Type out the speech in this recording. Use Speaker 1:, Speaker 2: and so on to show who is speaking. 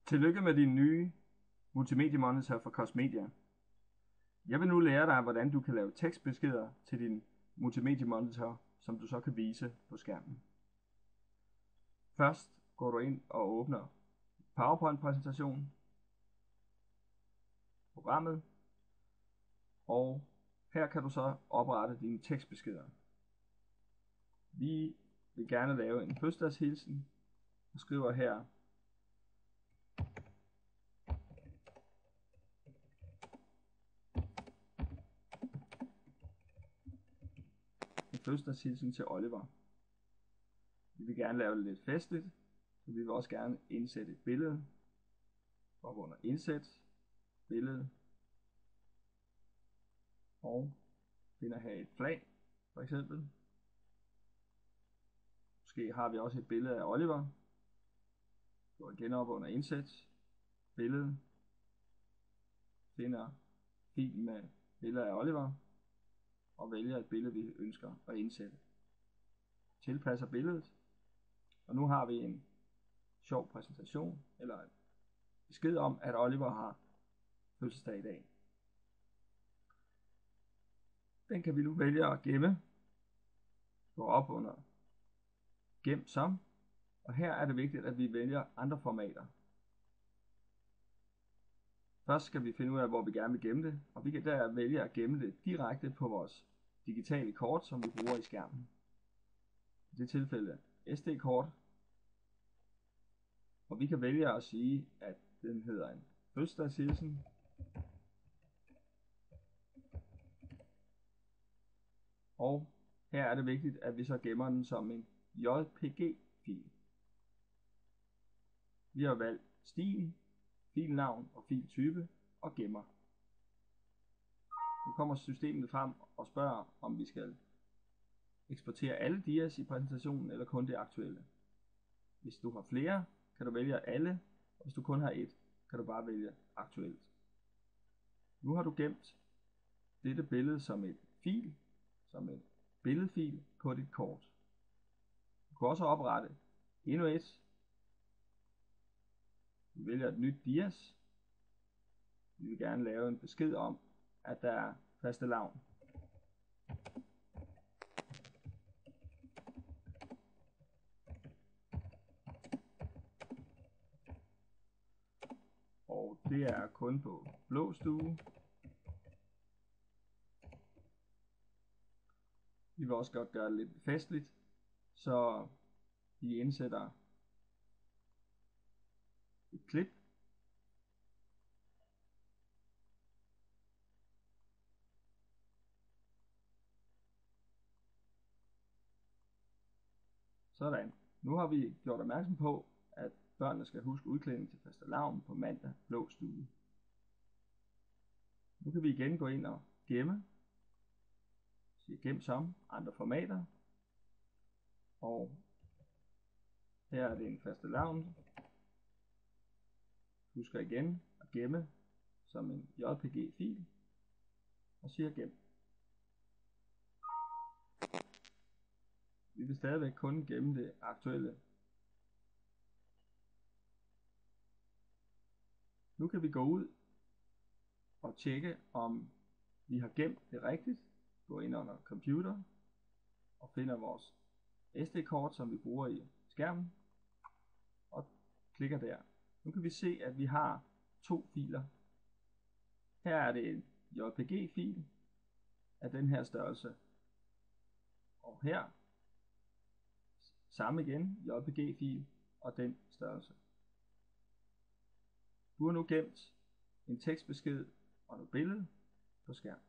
Speaker 1: Tillykke med din nye multimediemonitor fra Cosmedia. Jeg vil nu lære dig, hvordan du kan lave tekstbeskeder til din multimediemonitor, som du så kan vise på skærmen. Først går du ind og åbner PowerPoint-præsentation, programmet, og her kan du så oprette dine tekstbeskeder. Vi vil gerne lave en fødselsdagshilsen og skriver her: en fødselsdagshilsen til Oliver. Vi vil gerne lave det lidt festligt, så vi vil også gerne indsætte et billede. Op under indsæt, billede, og finder her et flag, for eksempel. Måske har vi også et billede af Oliver. Går igen op under indsæt, billede, finder fil med billede af Oliver, og vælger et billede, vi ønsker at indsætte. Tilpasser billedet, og nu har vi en sjov præsentation, eller en besked om, at Oliver har fødselsdag i dag. Den kan vi nu vælge at gemme. Gå op under gem som, og her er det vigtigt, at vi vælger andre formater. Først skal vi finde ud af, hvor vi gerne vil gemme det, og vi kan der vælge at gemme det direkte på vores digitale kort, som vi bruger i skærmen. I det tilfælde SD-kort, og vi kan vælge at sige, at den hedder en fødselsdagshilsen. Og her er det vigtigt, at vi så gemmer den som en JPG-fil. Vi har valgt stil, filnavn og filtype og gemmer. Nu kommer systemet frem og spørger, om vi skal eksportere alle dias i præsentationen eller kun det aktuelle. Hvis du har flere, kan du vælge alle, og hvis du kun har et, kan du bare vælge aktuelt. Nu har du gemt dette billede som et fil, som en billedfil på dit kort. Du kan også oprette endnu et. Vi vælger et nyt dias. Vi vil gerne lave en besked om, at der er fastelavn. Og det er kun på blå stue. Vi vil også godt gøre det lidt festligt, så vi indsætter et klip. Sådan. Nu har vi gjort opmærksom på, at børnene skal huske udklædning til fastelavn på mandag blå stue. Nu kan vi igen gå ind og gemme. Sige gem som, andre formater. Og her er det en fastelavn. Husker igen at gemme som en JPG-fil. Og siger gem. Vi vil stadigvæk kun gemme det aktuelle. Nu kan vi gå ud og tjekke, om vi har gemt det rigtigt. Gå ind under computer og finder vores SD-kort, som vi bruger i skærmen, og klikker der. Nu kan vi se, at vi har to filer. Her er det en JPG-fil af den her størrelse, og her samme igen JPG-fil og den størrelse. Du har nu gemt en tekstbesked og et billede på skærmen.